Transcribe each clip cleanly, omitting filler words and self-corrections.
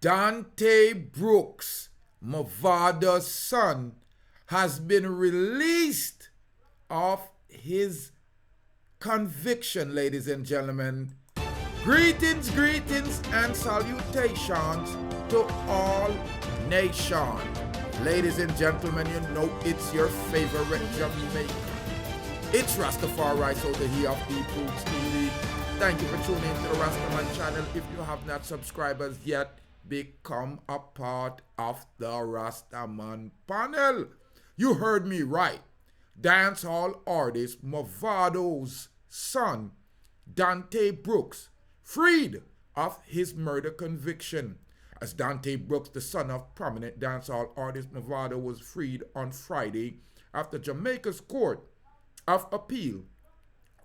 Dantay Brooks, Mavado's son, has been released of his conviction, ladies and gentlemen. Greetings, greetings, and salutations to all nations. Ladies and gentlemen, you know it's your favorite Jamaica. It's Rastafari, so the he of Deeproots TV. Thank you for tuning in to the Rastaman channel. If you have not subscribed as yet, become a part of the Rastaman panel. You heard me right. Dancehall artist Mavado's son, Dantay Brooks, freed of his murder conviction. As Dantay Brooks, the son of prominent dancehall artist Mavado, was freed on Friday after Jamaica's Court of Appeal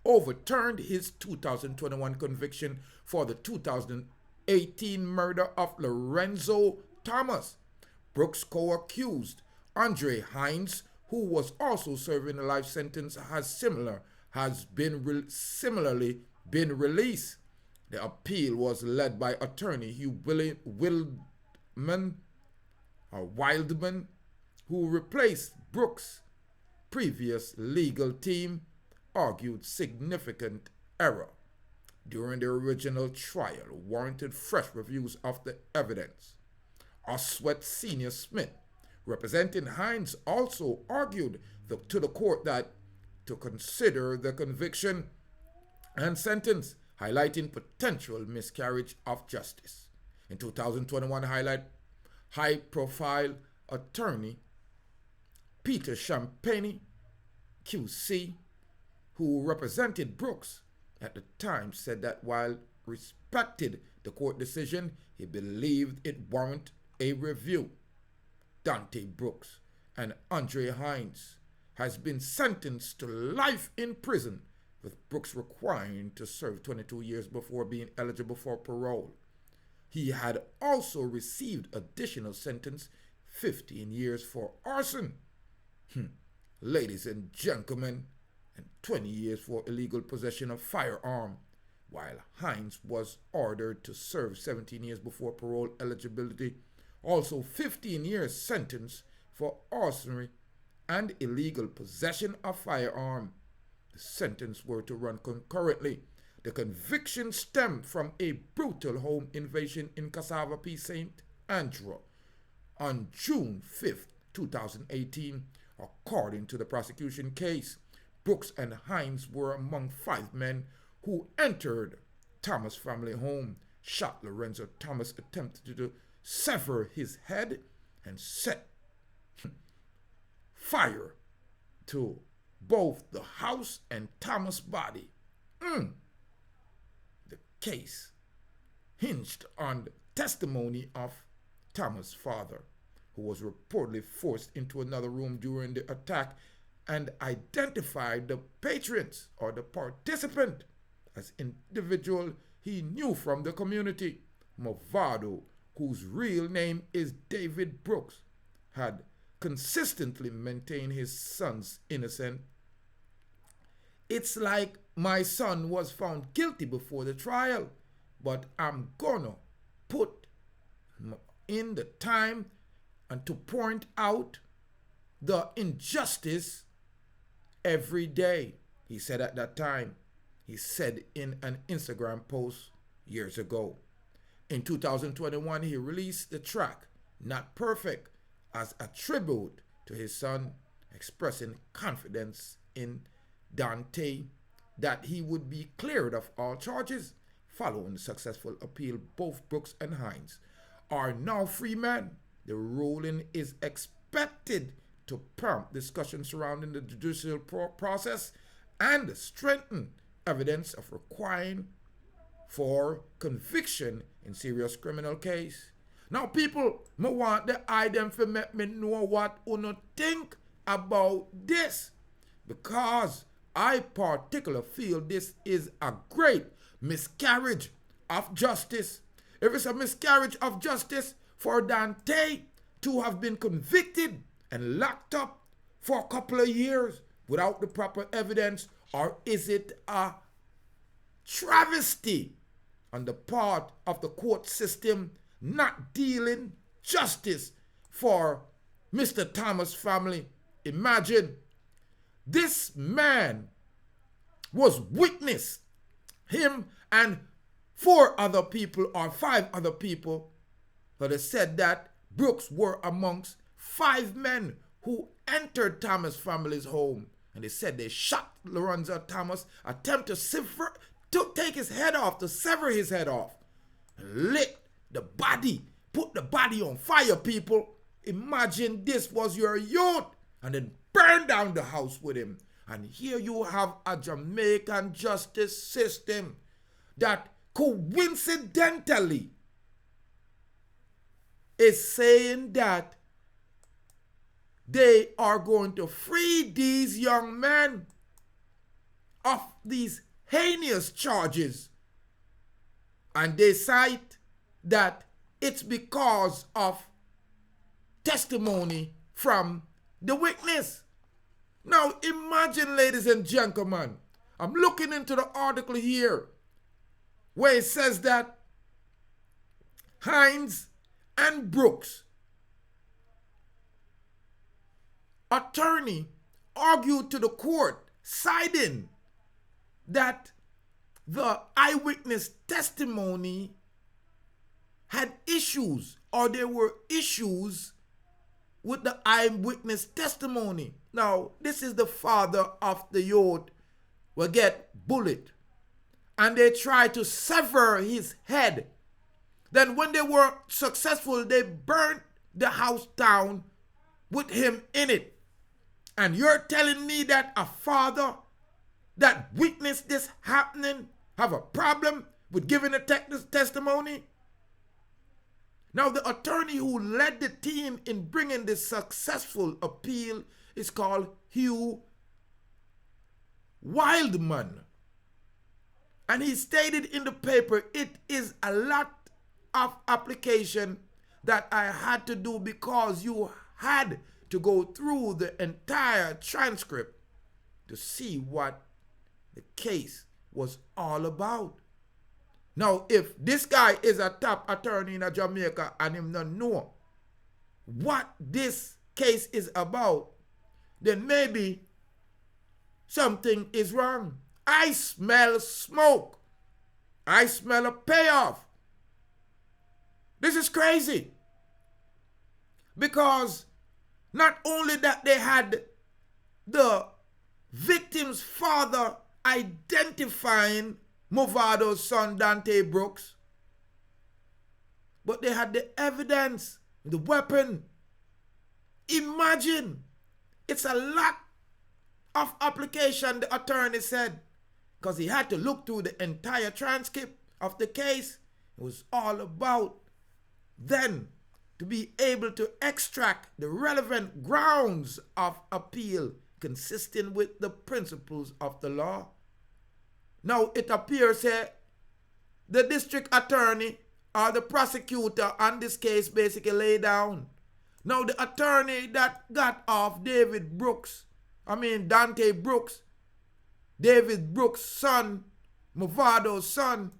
overturned his 2021 conviction for the 2018 murder of Lorenzo Thomas. Brooks' co-accused, Andre Hines, who was also serving a life sentence, has similarly been released. The appeal was led by attorney Hugh Wildman, who replaced Brooks' previous legal team, argued significant error during the original trial warranted fresh reviews of the evidence. Oswald Senior Smith, representing Hines, also argued to the court that to consider the conviction and sentence, highlighting potential miscarriage of justice. In 2021, high-profile attorney Peter Champagne, QC, who represented Brooks at the time, said that while respected the court decision, he believed it warranted a review. Dantay Brooks and Andre Hines has been sentenced to life in prison, with Brooks requiring to serve 22 years before being eligible for parole. He had also received additional sentence, 15 years for arson, ladies and gentlemen, and 20 years for illegal possession of firearm, while Hines was ordered to serve 17 years before parole eligibility, also 15 years sentence for arson and illegal possession of firearm. The sentence were to run concurrently. The conviction stemmed from a brutal home invasion in Cassava P. St. Andrew on June 5th, 2018. According to the prosecution case, Brooks and Hines were among 5 men who entered Thomas' family home, shot Lorenzo Thomas, attempted to sever his head, and set fire to both the house and Thomas' body. The case hinged on the testimony of Thomas' father, who was reportedly forced into another room during the attack and identified the patrons or the participant as individual he knew from the community. Mavado, whose real name is David Brooks, had consistently maintained his son's innocence. It's like my son was found guilty before the trial, but I'm gonna put in the time and to point out the injustice every day, he said at that time. He said in an Instagram post years ago. In 2021, he released the track Not Perfect as a tribute to his son, expressing confidence in Dantay that he would be cleared of all charges. Following the successful appeal, both Brooks and Hines are now free men. The ruling is expected to prompt discussion surrounding the judicial process and strengthen evidence of requiring for conviction in serious criminal case. Now, people, me want the item to make me know what you think about this, because I particularly feel this is a great miscarriage of justice. If it's a miscarriage of justice for Dantay to have been convicted and locked up for a couple of years without the proper evidence, or is it a travesty on the part of the court system not dealing justice for Mr. Thomas' family. Imagine, this man was witness, him and 4 other people or 5 other people, but it said that Brooks were amongst 5 men who entered Thomas' family's home. And they said they shot Lorenzo Thomas, attempt to take his head off, to sever his head off, lit the body, put the body on fire, people. Imagine this was your youth, and then burn down the house with him. And here you have a Jamaican justice system that coincidentally is saying that they are going to free these young men of these heinous charges. And they cite that it's because of testimony from the witness. Now imagine, ladies and gentlemen, I'm looking into the article here where it says that Hines and Brooks attorney argued to the court, citing that the eyewitness testimony had issues, or there were issues with the eyewitness testimony. Now, this is the father of the youth will get bullet, and they try to sever his head. Then when they were successful, they burned the house down with him in it. And you're telling me that a father that witnessed this happening have a problem with giving a testimony? Now, the attorney who led the team in bringing this successful appeal is called Hugh Wildman. And he stated in the paper, it is a lot of application that I had to do because you had to go through the entire transcript to see what the case was all about. Now, if this guy is a top attorney in Jamaica and him not know what this case is about, then maybe something is wrong. I smell smoke. I smell a payoff. This is crazy. Because not only that they had the victim's father identifying Mavado's son, Dantay Brooks, but they had the evidence, the weapon. Imagine, it's a lot of application, the attorney said, because he had to look through the entire transcript of the case. It was all about then to be able to extract the relevant grounds of appeal consistent with the principles of the law. Now, it appears here the district attorney or the prosecutor on this case basically lay down. Now, the attorney that got off Dantay Brooks, David Brooks' son, Mavado's son,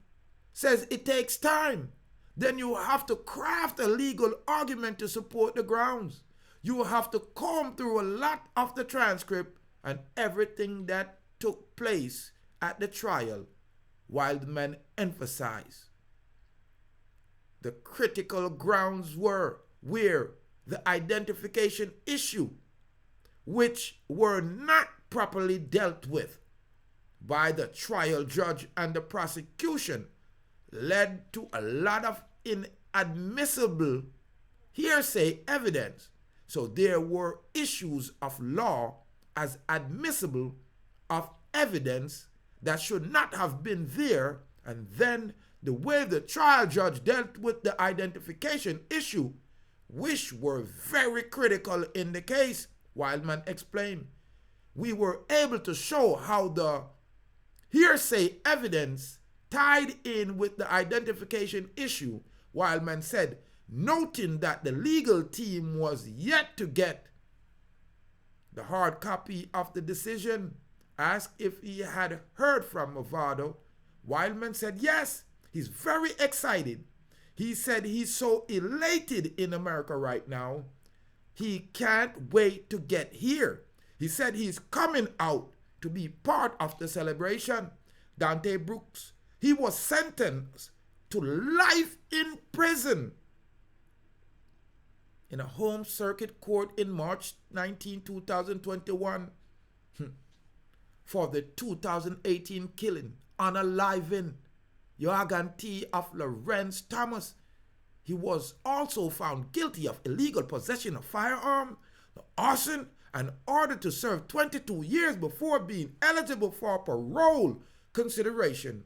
says it takes time. Then you have to craft a legal argument to support the grounds. You have to comb through a lot of the transcript and everything that took place at the trial. Wildman emphasized the critical grounds were where the identification issue, which were not properly dealt with by the trial judge and the prosecution, led to a lot of inadmissible hearsay evidence. So there were issues of law as admissible of evidence that should not have been there. And then the way the trial judge dealt with the identification issue, which were very critical in the case, Wildman explained. We were able to show how the hearsay evidence tied in with the identification issue, Wildman said, noting that the legal team was yet to get the hard copy of the decision. Asked if he had heard from Mavado, Wildman said yes, he's very excited. He said he's so elated in America right now, he can't wait to get here. He said he's coming out to be part of the celebration. Dantay Brooks, he was sentenced to life in prison in a home circuit court in March 19, 2021 for the 2018 killing, unaliving, Yoagantee of Lorenzo Thomas. He was also found guilty of illegal possession of firearm, arson, and ordered to serve 22 years before being eligible for parole consideration.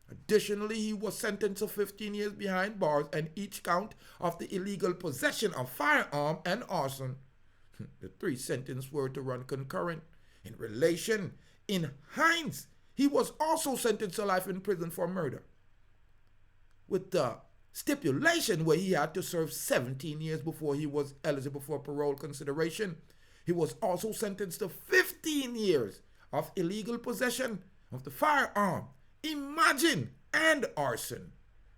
Additionally, he was sentenced to 15 years behind bars and each count of the illegal possession of firearm and arson. The three sentences were to run concurrent. In Hines, he was also sentenced to life in prison for murder, with the stipulation where he had to serve 17 years before he was eligible for parole consideration. He was also sentenced to 15 years of illegal possession of the firearm, imagine, and arson.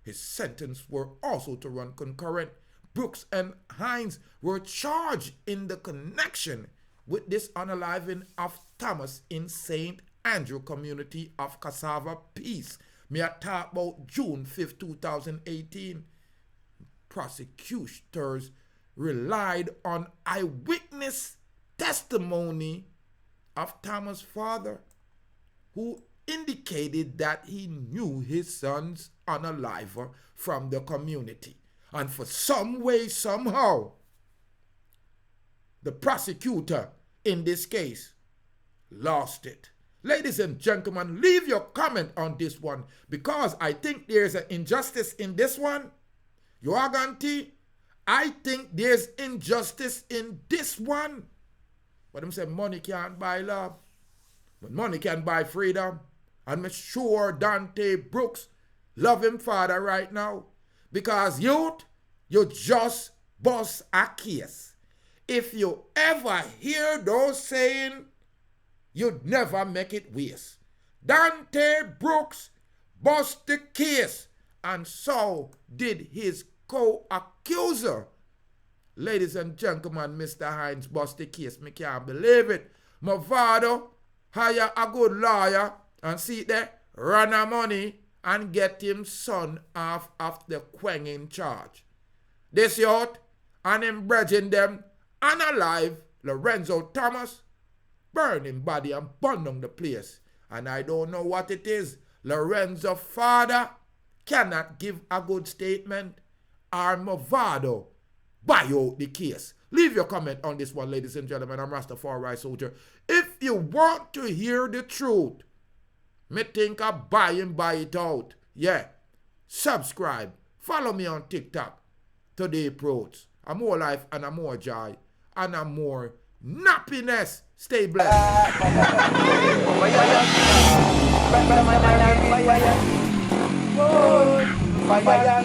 His sentence were also to run concurrent. Brooks and Hines were charged in the connection with this unaliving of Thomas in St. Andrew community of Cassava Peace. Me I talk about June 5th, 2018. Prosecutors relied on eyewitness testimony of Thomas' father, who indicated that he knew his son's unaliver from the community. And for some way, somehow, the prosecutor in this case lost it. Ladies and gentlemen, leave your comment on this one, because I think there's an injustice in this one. Yoagantee, I think there's injustice in this one. But them say money can't buy love, but money can buy freedom. And I'm sure Dantay Brooks love him father right now, because youth, you just bust a case. If you ever hear those saying, you'd never make it waste. Dantay Brooks bust the case, and so did his co-accuser. Ladies and gentlemen, Mr. Hines bust the case. Me can't believe it. Mavado hire a good lawyer and see there, run a money and get him son off of the Quang in charge. This youth and him bridging them unalive Lorenzo Thomas, burn him body and burn down the place. And I don't know what it is. Lorenzo's father cannot give a good statement, or Mavado buy out the case. Leave your comment on this one, ladies and gentlemen. I'm Rastafari Soldier. If you want to hear the truth, me think of buy it out. Yeah. Subscribe. Follow me on TikTok. To Deeproots. A more life and a more joy and a more nappiness. Stay blessed. Fire,